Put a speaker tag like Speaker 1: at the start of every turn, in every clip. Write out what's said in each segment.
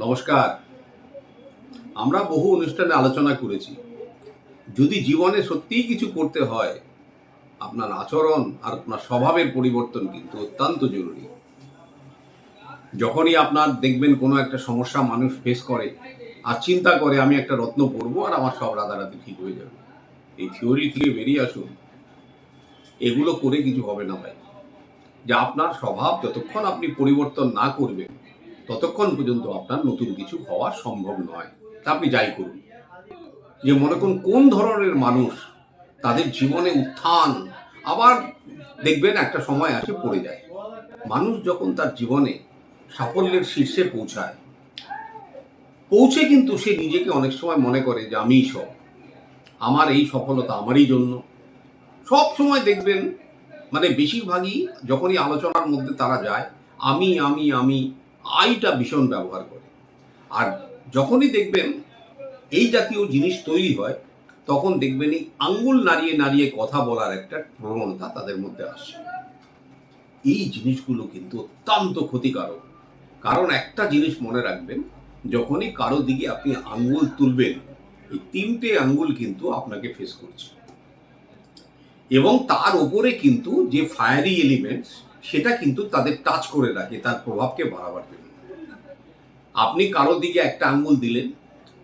Speaker 1: নমস্কার। আমরা বহু অনুষ্ঠানে আলোচনা করেছি। যদি জীবনে সত্যিই কিছু করতে হয়, আপনার আচরণ আর আপনার স্বভাবের পরিবর্তন কিন্তু অত্যন্ত জরুরি। যখনই আপনার দেখবেন কোনো একটা সমস্যা মানুষ ফেস করে আর চিন্তা করে আমি একটা রত্ন পড়বো আর আমার সব রাতারাতি ঠিক হয়ে যাবে। এই থিওরি থেকে বেরিয়ে আসুন। এগুলো করে কিছু হবে না ভাই। যে আপনার স্বভাব যতক্ষণ আপনি পরিবর্তন না করবেন, ততক্ষণ পর্যন্ত আপনার নতুন কিছু হওয়া সম্ভব নয়। তা আপনি যাই করুন। যে মনে করুন কোন ধরনের মানুষ তাদের জীবনে উত্থান, আবার দেখবেন একটা সময় আসে পড়ে যায়। মানুষ যখন তার জীবনে সাফল্যের শীর্ষে পৌঁছে কিন্তু সে নিজেকে অনেক সময় মনে করে যে আমিই সব, আমার এই সফলতা আমারই জন্য। সব সময় দেখবেন মানে বেশিরভাগই যখনই আলোচনার মধ্যে তারা যায়, আমি আইটা ভীষণ ব্যবহার করে। আর যখনই দেখবেন এই জাতীয় জিনিস তৈরি হয়, তখন দেখবেন এই আঙ্গুল নাড়িয়ে নাড়িয়ে কথা বলার একটা প্রবণতা তাদের মধ্যে আসে। এই জিনিসগুলো কিন্তু অত্যন্ত ক্ষতিকারক। কারণ একটা জিনিস মনে রাখবেন, যখনই কারো দিকে আপনি আঙ্গুল তুলবেন, এই তিনটে আঙ্গুল কিন্তু আপনাকে ফেস করছে, এবং তার উপরে কিন্তু যে ফায়ারি এলিমেন্টস, সেটা কিন্তু তাদের টাচ করে রাখে তার প্রভাবকে বাড়াবার জন্য। আপনি কারো দিকে একটা আঙ্গুল দিলেন,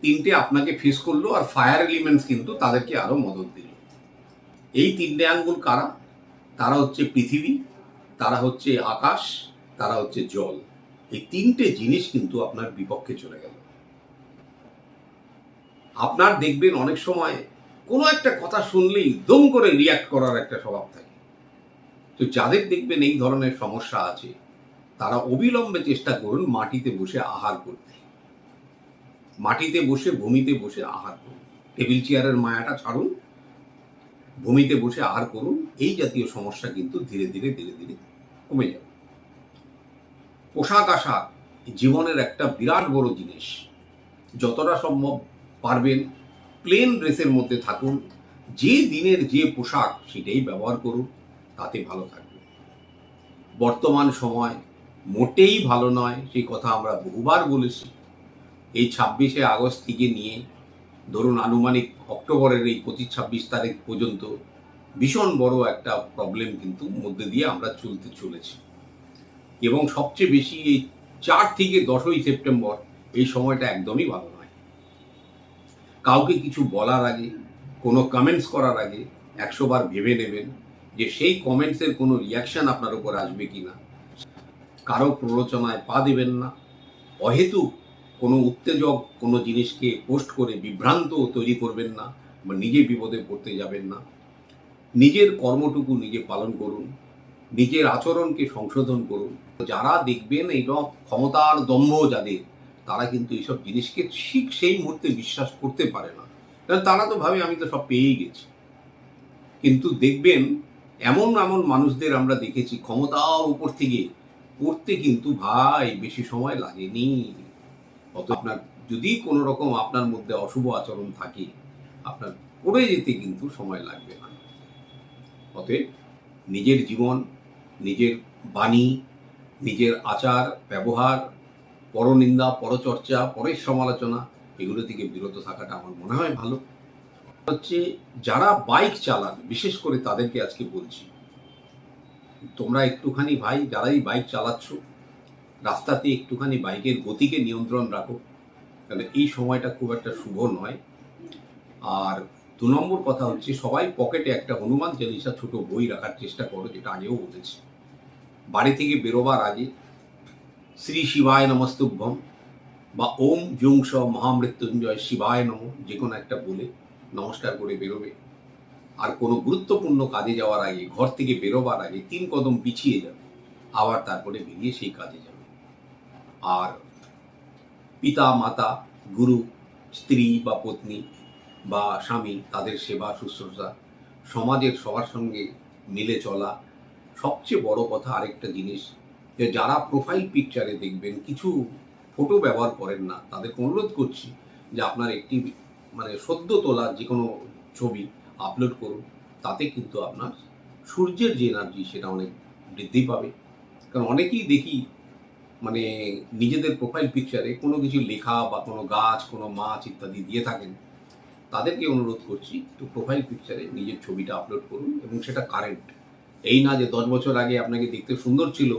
Speaker 1: তিনটে আপনাকে ফেস করলো, আর ফায়ার এলিমেন্টস কিন্তু তাদেরকে আরো মদত দিল। এই তিনটে আঙ্গুল কারা? তারা হচ্ছে পৃথিবী, তারা হচ্ছে আকাশ, তারা হচ্ছে জল। এই তিনটে জিনিস কিন্তু আপনার বিপক্ষে চলে গেল। আপনার দেখবেন অনেক সময় কোনো একটা কথা শুনলেই দম করে রিয়াক্ট করার একটা স্বভাব থাকে। তো যাদের দেখবেন এই ধরনের সমস্যা আছে, তারা অবিলম্বে চেষ্টা করুন মাটিতে বসে আহার করতে। মাটিতে বসে, ভূমিতে বসে আহার করুন। টেবিল চেয়ারের মায়াটা ছাড়ুন, ভূমিতে বসে আহার করুন। এই জাতীয় সমস্যা কিন্তু ধীরে ধীরে কমে যাবে। পোশাক আশাক জীবনের একটা বিরাট বড় জিনিস। যতটা সম্ভব পারবেন প্লেন ড্রেসের মধ্যে থাকুন। যে দিনের যে পোশাক সেটাই ব্যবহার করুন, তাতে ভালো থাকবে। বর্তমান সময় মোটেই ভালো নয়, সেই কথা আমরা বহুবার বলেছি। এই 26শে আগস্ট থেকে নিয়ে ধরুন আনুমানিক অক্টোবরের এই 25-26 তারিখ পর্যন্ত ভীষণ বড় একটা প্রবলেম কিন্তু মধ্যে দিয়ে আমরা চলেছি। এবং সবচেয়ে বেশি এই 4 থেকে 10ই সেপ্টেম্বর, এই সময়টা একদমই ভালো নয়। কাউকে কিছু বলার আগে, কোনো কমেন্টস করার আগে 100 বার ভেবে নেবেন যে সেই কমেন্টসের কোনো রিয়াকশন আপনার উপর আসবে কিনা। কারো প্ররোচনায় পা দেবেন না। অহেতুক কোনো উত্তেজক কোনো জিনিসকে পোস্ট করে বিভ্রান্ত তৈরি করবেন না, বা নিজে বিপদে পড়তে যাবেন না। নিজের কর্মটুকু নিজে পালন করুন, নিজের আচরণকে সংশোধন করুন। যারা দেখবেন এইসব ক্ষমতার দম্ভ যাদের, তারা কিন্তু এইসব জিনিসকে ঠিক সেই মুহূর্তে বিশ্বাস করতে পারে না। কারণ তারা তো ভাবে আমি তো সব পেয়েই গেছি। কিন্তু দেখবেন এমন এমন মানুষদের আমরা দেখেছি ক্ষমতার উপর থেকে পড়তে কিন্তু ভাই বেশি সময় লাগেনি। অত আপনার যদি কোনো রকম আপনার মধ্যে অশুভ আচরণ থাকে, আপনার পড়ে যেতে কিন্তু সময় লাগবে না। অতএব নিজের জীবন, নিজের বাণী, নিজের আচার ব্যবহার, পরনিন্দা, পরচর্চা, পরের সমালোচনা, এগুলো থেকে বিরত থাকাটা আমার মনে হয় ভালো। হচ্ছে যারা বাইক চালান, বিশেষ করে তাদেরকে আজকে বলছি, তোমরা একটুখানি ভাই যারাই বাইক চালাচ্ছ, রাস্তাতে একটুখানি বাইকের গতিকে নিয়ন্ত্রণ রাখো। তাহলে এই সময়টা খুব একটা শুভ নয়। আর 2 নম্বর কথা হচ্ছে সবাই পকেটে একটা হনুমান চালিসা ছোট বই রাখার চেষ্টা করো, যেটা আগেও বলেছি। বাড়ি থেকে বেরোবার আগে শ্রী শিবায় নমস্তুভ্যম বা ওম জুং স মহামৃত্যুঞ্জয় শিবায় নম, যে কোনো একটা বলে নমস্কার করে বেরোবে। আর কোনো গুরুত্বপূর্ণ কাজে যাওয়ার আগে, ঘর থেকে বেরোবার আগে 3 কদম পিছিয়ে যাবে, আবার তারপরে বেরিয়ে সেই কাজে যাবে। আর পিতা মাতা, গুরু, স্ত্রী বা পত্নী বা স্বামী, তাদের সেবা শুশ্রূষা, সমাজের সবার সঙ্গে মিলে চলা। সবচেয়ে বড় কথা আরেকটা জিনিস, যে যারা প্রোফাইল পিকচারে দেখবেন কিছু ফটো ব্যবহার করেন না, তাদেরকে অনুরোধ করছি যে আপনার একটি মানে সদ্য তোলা যে কোনো ছবি আপলোড করুন। তাতে কিন্তু আপনার সূর্যের যে এনার্জি সেটা অনেক বৃদ্ধি পাবে। কারণ অনেকেই দেখি মানে নিজেদের প্রোফাইল পিকচারে কোনো কিছু লেখা বা কোনো গাছ, কোনো মাছ ইত্যাদি দিয়ে থাকেন, তাদেরকে অনুরোধ করছি একটু প্রোফাইল পিকচারে নিজের ছবিটা আপলোড করুন এবং সেটা কারেন্ট। এই না যে 10 বছর আগে আপনাকে দেখতে সুন্দর ছিল,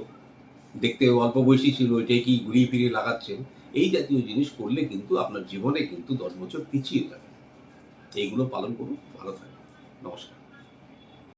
Speaker 1: দেখতে অল্প বয়সী ছিল, এটাই কি ঘুরিয়ে ফিরিয়ে লাগাচ্ছেন, এই জাতীয় জিনিস করলে কিন্তু আপনার জীবনে কিন্তু 10 বছর পিছিয়ে যাবে। এইগুলো পালন করুন, ভালো থাকবেন। নমস্কার।